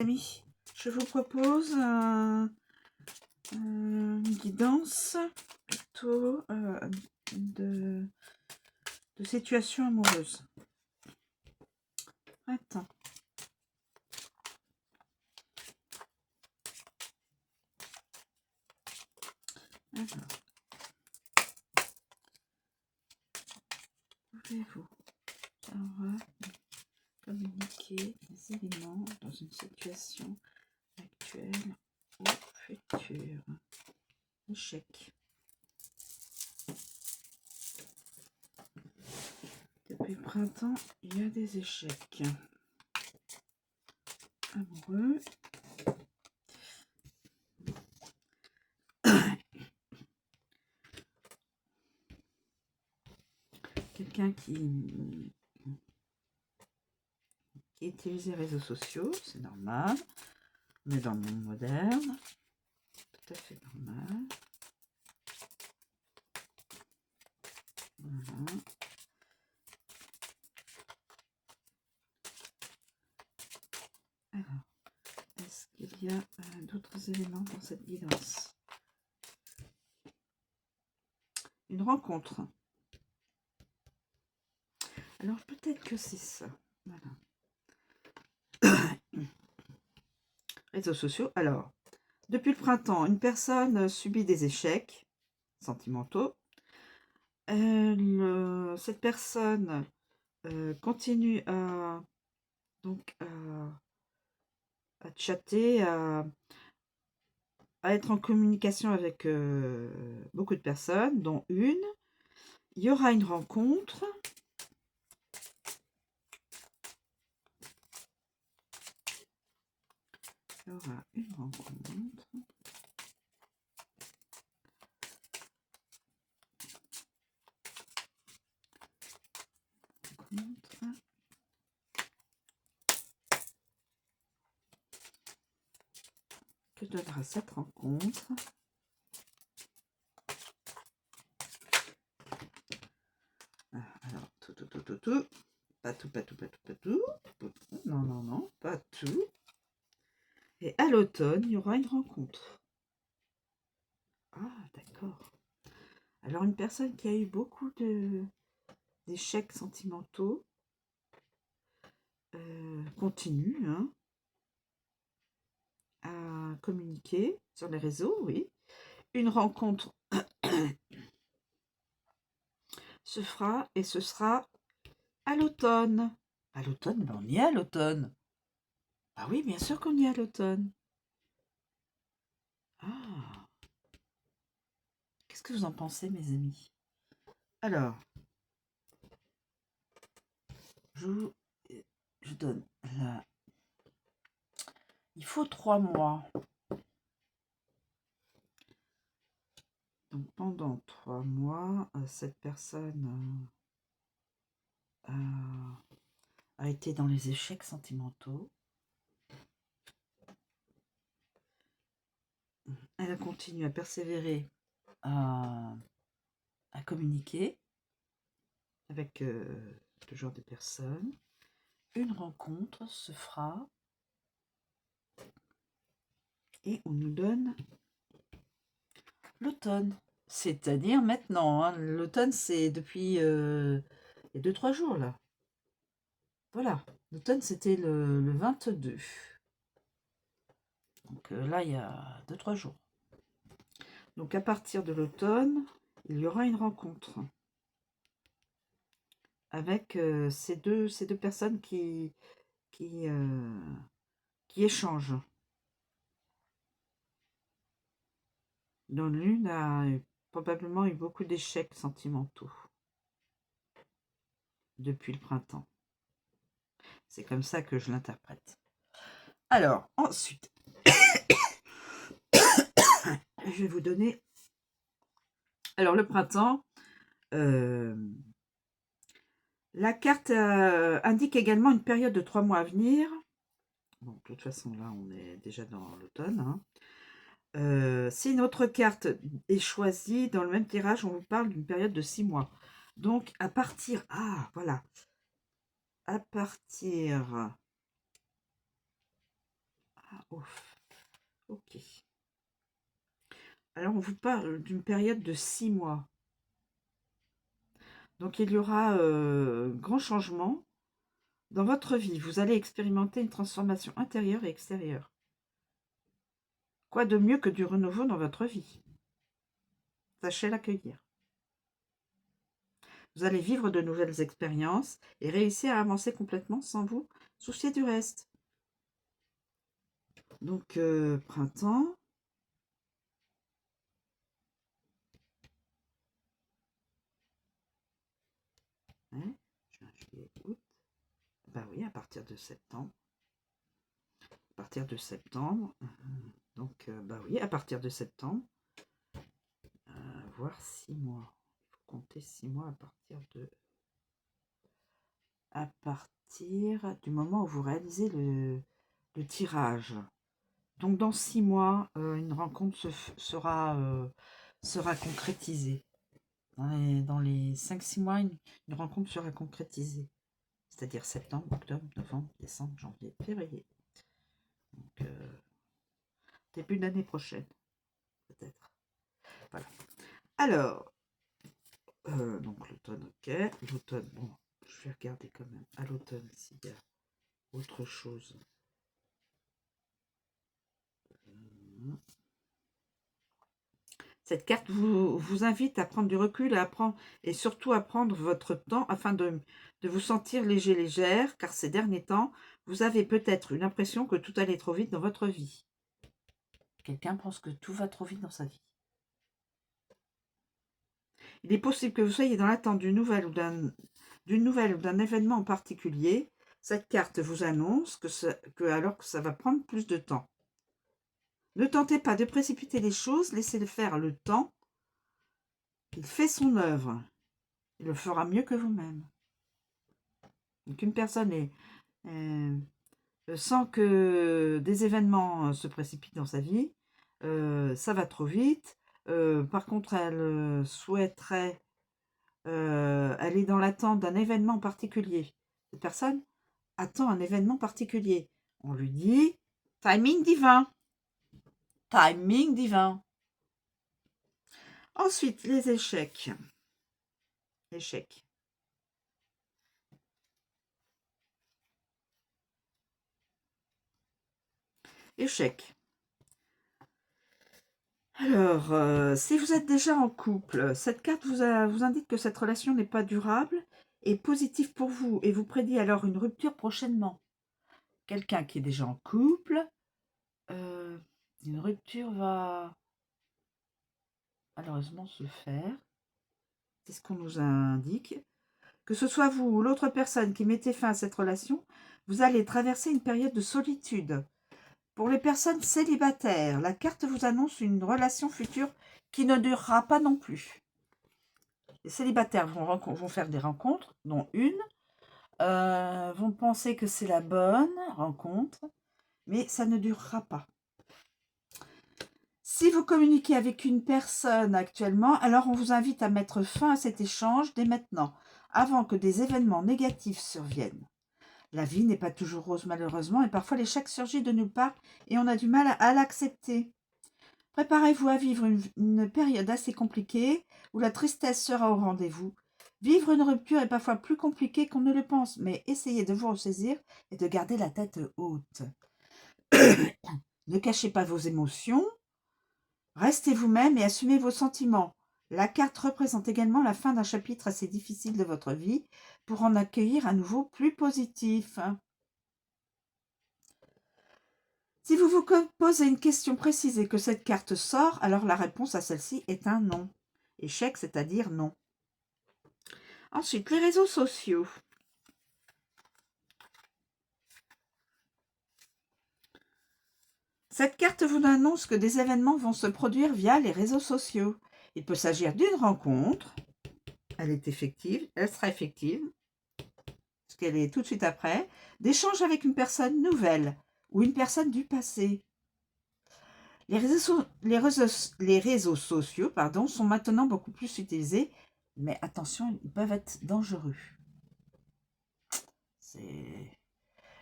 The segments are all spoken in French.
Amis, je vous propose une guidance plutôt de situation amoureuse. Attends. Alors, pouvez-vous communiquer des éléments dans une situation actuelle ou future? Échec. Depuis le printemps, il y a des échecs amoureux. Quelqu'un qui utilise les réseaux sociaux, c'est normal. On est dans le monde moderne. Tout à fait normal. Voilà. Alors, est-ce qu'il y a d'autres éléments dans cette guidance? Une rencontre. Alors, peut-être que c'est ça. Voilà. Réseaux sociaux. Alors, depuis le printemps, une personne subit des échecs sentimentaux. Cette personne continue à chatter, à être en communication avec beaucoup de personnes, dont une. Il y aura une rencontre. Il y aura une rencontre. Que donnera cette rencontre? Alors, tout. Pas tout. Non, non, non, pas tout. Et à l'automne, il y aura une rencontre. Ah, d'accord. Alors, une personne qui a eu beaucoup d'échecs sentimentaux continue à communiquer sur les réseaux, oui. Une rencontre se fera et ce sera à l'automne. À l'automne, ben on y est à l'automne. Ah oui, bien sûr qu'on y est à l'automne. Ah, qu'est-ce que vous en pensez, mes amis? Alors, je donne là. Il faut 3 mois. Donc, pendant 3 mois, cette personne a été dans les échecs sentimentaux. Elle a continué à persévérer, à communiquer avec ce genre de personnes. Une rencontre se fera et on nous donne l'automne. C'est-à-dire maintenant. Hein. L'automne, c'est depuis il y a 2-3 jours là. Voilà. L'automne, c'était le 22. Donc là, il y a 2-3 jours. Donc à partir de l'automne, il y aura une rencontre avec ces deux personnes qui échangent. Dont l'une a probablement eu beaucoup d'échecs sentimentaux depuis le printemps. C'est comme ça que je l'interprète. Alors, ensuite, je vais vous donner... Alors, le printemps, la carte indique également une période de 3 mois à venir. Bon, de toute façon, là, on est déjà dans l'automne. Hein. Si notre carte est choisie, dans le même tirage, on vous parle d'une période de 6 mois. Donc, à partir... Ah, voilà. À partir Ouf. Ok. Alors, on vous parle d'une période de 6 mois. Donc, il y aura grand changement dans votre vie. Vous allez expérimenter une transformation intérieure et extérieure. Quoi de mieux que du renouveau dans votre vie? Sachez l'accueillir. Vous allez vivre de nouvelles expériences et réussir à avancer complètement sans vous soucier du reste. Donc, printemps. Ouais, juin, juillet, août. Ben oui, à partir de septembre. À partir de septembre. Donc, bah oui, à partir de septembre. Voire 6 mois. Il faut compter 6 mois à partir du moment où vous réalisez le tirage. Donc dans 6 mois, une rencontre sera concrétisée. Dans les 5-6 mois, une rencontre sera concrétisée. C'est-à-dire septembre, octobre, novembre, décembre, janvier, février. Donc début d'année prochaine, peut-être. Voilà. Alors, donc l'automne, ok. L'automne, bon, je vais regarder quand même à l'automne s'il y a autre chose. Cette carte vous invite à prendre du recul et surtout à prendre votre temps afin de vous sentir léger, légère, car ces derniers temps, vous avez peut-être une impression que tout allait trop vite dans votre vie. Quelqu'un pense que tout va trop vite dans sa vie. Il est possible que vous soyez dans l'attente d'une nouvelle ou d'un événement en particulier. Cette carte vous annonce alors que ça va prendre plus de temps. Ne tentez pas de précipiter les choses, laissez-le faire le temps. Il fait son œuvre. Il le fera mieux que vous-même. Donc une personne sent que des événements se précipitent dans sa vie, ça va trop vite. Par contre, elle souhaiterait, elle est dans l'attente d'un événement particulier. Cette personne attend un événement particulier. On lui dit timing divin. Timing divin. Ensuite, les échecs. Échecs. Échecs. Alors, si vous êtes déjà en couple, cette carte vous indique que cette relation n'est pas durable et positive pour vous et vous prédit alors une rupture prochainement. Quelqu'un qui est déjà en couple, une rupture va malheureusement se faire. C'est ce qu'on nous indique. Que ce soit vous ou l'autre personne qui mettez fin à cette relation, vous allez traverser une période de solitude. Pour les personnes célibataires, la carte vous annonce une relation future qui ne durera pas non plus. Les célibataires vont faire des rencontres, dont une, vont penser que c'est la bonne rencontre, mais ça ne durera pas. Si vous communiquez avec une personne actuellement, alors on vous invite à mettre fin à cet échange dès maintenant, avant que des événements négatifs surviennent. La vie n'est pas toujours rose malheureusement, et parfois l'échec surgit de nulle part et on a du mal à l'accepter. Préparez-vous à vivre une période assez compliquée où la tristesse sera au rendez-vous. Vivre une rupture est parfois plus compliqué qu'on ne le pense, mais essayez de vous ressaisir et de garder la tête haute. Ne cachez pas vos émotions, restez vous-même et assumez vos sentiments. La carte représente également la fin d'un chapitre assez difficile de votre vie pour en accueillir un nouveau plus positif. Si vous vous posez une question précise et que cette carte sort, alors la réponse à celle-ci est un non. Échec, c'est-à-dire non. Ensuite, les réseaux sociaux. Cette carte vous annonce que des événements vont se produire via les réseaux sociaux. Il peut s'agir d'une rencontre. Elle est effective, elle sera effective, parce qu'elle est tout de suite après. D'échanges avec une personne nouvelle ou une personne du passé. Les réseaux sociaux sont maintenant beaucoup plus utilisés, mais attention, ils peuvent être dangereux.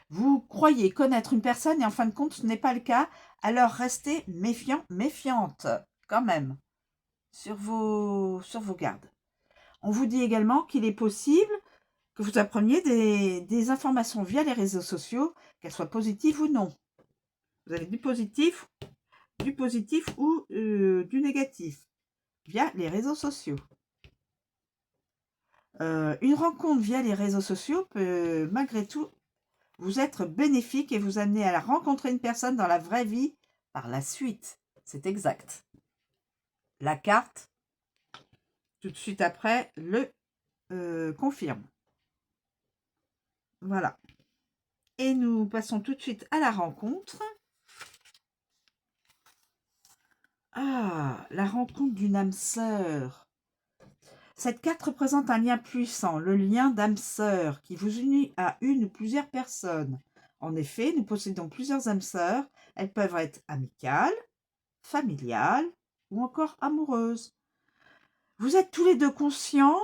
Vous croyez connaître une personne et en fin de compte, ce n'est pas le cas. Alors restez méfiant, méfiante quand même sur vos gardes. On vous dit également qu'il est possible que vous appreniez des informations via les réseaux sociaux, qu'elles soient positives ou non. Vous avez du positif ou du négatif via les réseaux sociaux. Une rencontre via les réseaux sociaux peut malgré tout vous être bénéfique et vous amener à rencontrer une personne dans la vraie vie par la suite. C'est exact. La carte, tout de suite après, le confirme. Voilà. Et nous passons tout de suite à la rencontre. Ah, la rencontre d'une âme sœur. Cette carte représente un lien puissant, le lien d'âme sœur, qui vous unit à une ou plusieurs personnes. En effet, nous possédons plusieurs âmes sœurs. Elles peuvent être amicales, familiales ou encore amoureuses. Vous êtes tous les deux conscients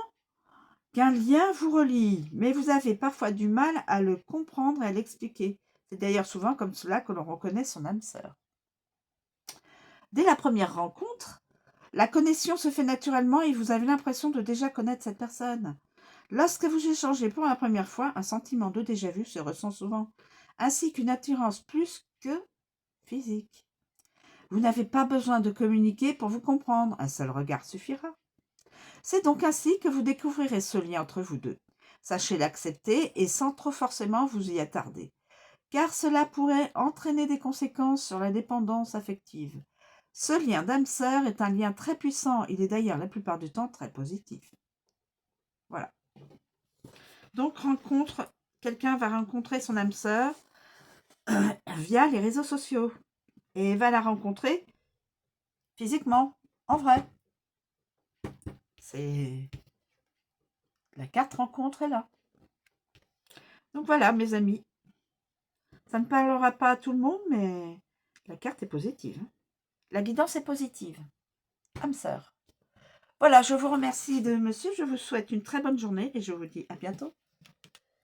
qu'un lien vous relie, mais vous avez parfois du mal à le comprendre et à l'expliquer. C'est d'ailleurs souvent comme cela que l'on reconnaît son âme sœur. Dès la première rencontre, la connexion se fait naturellement et vous avez l'impression de déjà connaître cette personne. Lorsque vous échangez pour la première fois, un sentiment de déjà-vu se ressent souvent, ainsi qu'une attirance plus que physique. Vous n'avez pas besoin de communiquer pour vous comprendre, un seul regard suffira. C'est donc ainsi que vous découvrirez ce lien entre vous deux. Sachez l'accepter et sans trop forcément vous y attarder, car cela pourrait entraîner des conséquences sur la dépendance affective. Ce lien d'âme sœur est un lien très puissant, il est d'ailleurs la plupart du temps très positif. Voilà. Donc quelqu'un va rencontrer son âme sœur via les réseaux sociaux et va la rencontrer physiquement, en vrai. C'est la carte rencontre est là. Donc voilà, mes amis. Ça ne parlera pas à tout le monde, mais la carte est positive. La guidance est positive. Âme sœur. Voilà, je vous remercie de me suivre. Je vous souhaite une très bonne journée et je vous dis à bientôt.